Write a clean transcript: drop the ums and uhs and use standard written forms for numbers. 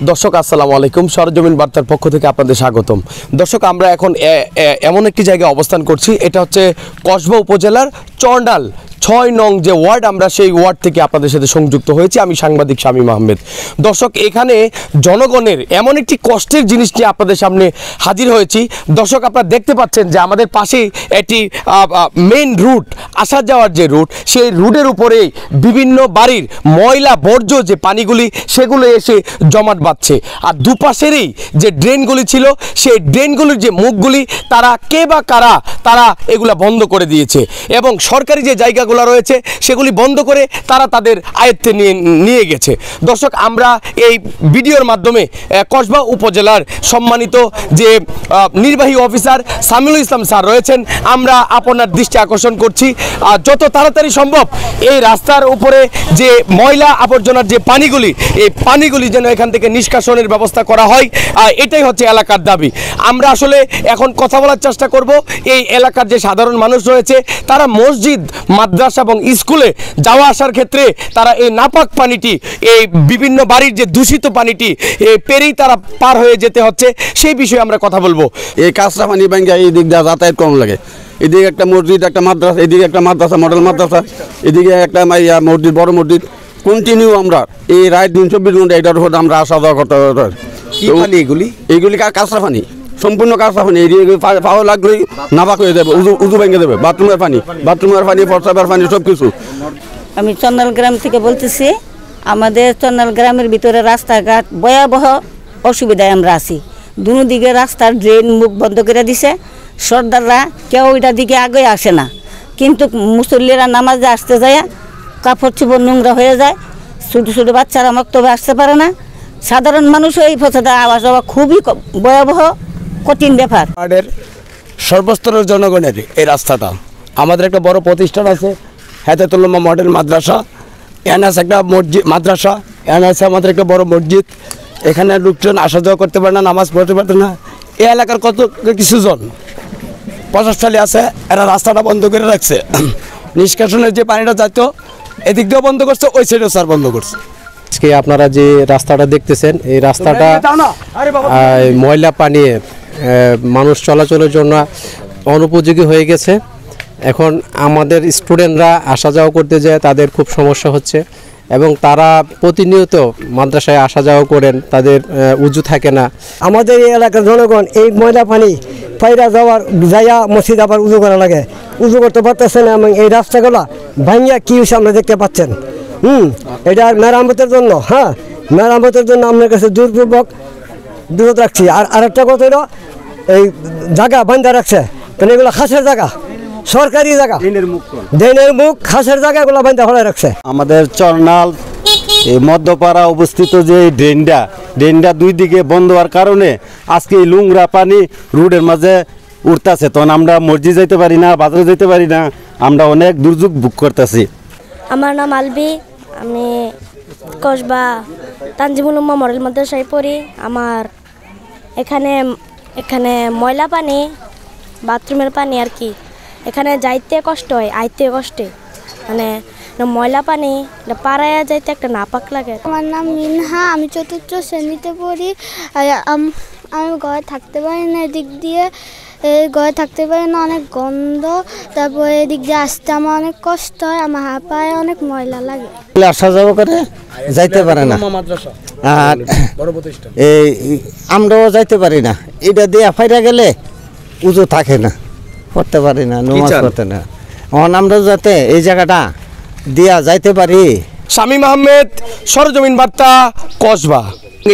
দর্শক আসসালামু আলাইকুম, সরজমিন বার্তার পক্ষ থেকে আপনাদের স্বাগতম। দর্শক, আমরা এখন এমন একটি জায়গায় অবস্থান করছি, এটা হচ্ছে কসবা উপজেলার চরডাল ৬ নং যে ওয়ার্ড, আমরা সেই ওয়ার্ড থেকে আপনাদের সাথে সংযুক্ত হয়েছি। আমি সাংবাদিক শামীম আহমেদ। দর্শক, এখানে জনগণের এমন একটি কষ্টের জিনিস নিয়ে আপনাদের সামনে হাজির হয়েছি। দর্শক, আপনারা দেখতে পাচ্ছেন যে আমাদের পাশেই একটি মেইন রুট, আসা যাওয়ার যে রুট, সেই রুটের উপরেই বিভিন্ন বাড়ির ময়লা বর্জ্য যে পানিগুলি সেগুলো এসে জমাট বাঁধছে। আর দুপাশেরই যে ড্রেনগুলি ছিল, সেই ড্রেনগুলির যে মুখগুলি তারা কে বা কারা তারা এগুলা বন্ধ করে দিয়েছে, এবং সরকারি যে জায়গাগুলো রয়েছে সেগুলি বন্ধ করে তারা তাদের আয়ত্তে নিয়ে গেছে। দর্শক, আমরা এই ভিডিওর মাধ্যমে কসবা উপজেলার সম্মানিত যে নির্বাহী অফিসার সামিউল ইসলাম স্যার রয়েছেন, আমরা আপনার দৃষ্টি আকর্ষণ করছি যত তাড়াতাড়ি সম্ভব এই রাস্তার উপরে যে ময়লা আবর্জনার যে পানিগুলি, এই পানিগুলি যেন এখান থেকে নিষ্কাশনের ব্যবস্থা করা হয়, এটাই হচ্ছে এলাকার দাবি। আমরা আসলে এখন কথা বলার চেষ্টা করব এই এলাকার যে সাধারণ মানুষ রয়েছে, তারা মসজিদ, মাদ্রাসা এবং স্কুলে যাওয়া আসার ক্ষেত্রে তারা এই নাপাক পানিটি, এই বিভিন্ন বাড়ির যে দূষিত পানিটি পেরেই তারা পার হয়ে যেতে হচ্ছে, সেই বিষয়ে আমরা কথা বলবো। এই কাঁচরা পানি ব্যাংকে এই দিক দিয়ে যাতায়াত কম লাগে। এদিকে একটা মসজিদ, একটা মাদ্রাসা, এদিকে একটা মাদ্রাসা, মডেল মাদ্রাসা, এদিকে একটা মসজিদ, বড় মসজিদ, কন্টিনিউ আমরা এই রাত দিন 24 ঘন্টা এটার উপর আমরা আসা যাওয়া করতে পারি। এইগুলি কাঁচরা পানি, সম্পূর্ণ কাঁচরা পানি। এদিকে পাওয়া লাগলেই নাপাক হয়ে যাবে, উজু ভেঙে দেবে। বাথরুমের পানি, প্রস্রাবের পানি, সব কিছু। আমি চন্নাল গ্রাম থেকে বলতেছি। আমাদের চন্নাল গ্রামের ভিতরে রাস্তাঘাট ভয়াবহ অসুবিধায় আমরা আছি। দুদিকে রাস্তার ড্রেন মুখ বন্ধ করে দিছে। সর্দাররা কেউ ওইটার দিকে আগে আসে না, কিন্তু মুসল্লিরা নামাজে আসতে যায়, কাপড় চোপড় নোংরা হয়ে যায়। ছোটো ছোটো বাচ্চারা মক্তবে আসতে পারে না। সাধারণ মানুষও এই পথে আওয়া যাওয়া খুবই ভয়াবহ কঠিন ব্যাপার। ওয়ার্ডের সর্বস্তরের জনগণের এই রাস্তাটা, আমাদের একটা বড় প্রতিষ্ঠান আছে হেদায়েতুল্লাহ মডেল মাদ্রাসা, এখানে আছে একটা মসজিদ মাদ্রাসা, এখানে আছে আমাদের একটা বড় মসজিদ। এখানে লোকজন আসা যাওয়া করতে পারে না, নামাজ পড়তে পারতো না। এই এলাকার কত কিছু জন প্রশাসনী আছে, এরা রাস্তাটা বন্ধ করে রাখছে। নিষ্কাশনের যে পানিটা যাইতো এদিক দিয়েও বন্ধ করছে, ওই সাইডেও স্যার বন্ধ করছে। আজকে আপনারা যে রাস্তাটা দেখতেছেন, এই রাস্তাটা ময়লা পানি মানুষ চলাচলের জন্য অনুপযোগী হয়ে গেছে। এখন আমাদের স্টুডেন্টরা আসা যাওয়া করতে যায়, তাদের খুব সমস্যা হচ্ছে, এবং তারা প্রতিনিয়ত মাদ্রাসায় আসা যাওয়া করেন, তাদের উজু থাকে না। আমাদের এই এলাকার জনগণ এই ময়লা পানি পায়রা যাইয়া মসজিদ আবার উজু করা লাগে, উজু করতে পারতেছে না, এবং এই রাস্তাগুলো ভাঙিয়া কি হয়েছে আমরা দেখতে পাচ্ছেন। এটা মেরামতের জন্য, মেরামতের জন্য আপনার কাছে জোরপূর্বক বিরত রাখছি। আর আরেকটা কথা হলো, এই জায়গা বান্ধা রাখছে, মানে এগুলো খাসের জায়গা, সরকারি জায়গা, ড্রেনের মুখ খাসের জায়গা, এগুলো বান্ধা হলে রাখছে। আমাদের চরনাল এই মধ্যপাড়া অবস্থিত যে ড্রেনটা দুই দিকে বন্ধ হওয়ার কারণে আজকে এই নোংরা পানি রোডের মাঝে উঠতেছে। তখন আমরা মসজিদ যাইতে পারি না, বাজারে যেতে পারি না, আমরা অনেক দুর্যোগ ভোগ করতেছি। আমার নাম আলবি, আমি কসবা তানজিমুল উম্মাহ মডেল মাদ্রাসায় পড়ি। আমার এখানে ময়লা পানি, বাথরুমের পানি আর কি, এখানে যাইতে কষ্ট হয়, আইতে কষ্টে, মানে ময়লা পানি পাড়ায় যাইতে একটা নাপাক লাগে। আমার নাম মিনহা, আমি 4th শ্রেণীতে পড়ি। আমি ঘরে থাকতে পারি না, এদিক দিয়ে ঘরে থাকতে পারি না, অনেক গন্ধ। তারপরে এদিক দিয়ে আসতে আমার অনেক কষ্ট হয়, আমার হাত পায়ে অনেক ময়লা লাগে। আসা যাওয়া করে যাইতে পারে না, আর এই আমরাও যাইতে পারি না। এটা দিয়ে ফাইরা গেলে উজু থাকে না, পড়তে পারি না, নামাজ পড়তে না। আমরা যাতে এই জায়গাটা দিয়া যাইতে পারি। শামীম আহমেদ, সরজমিন বার্তা, কসবা।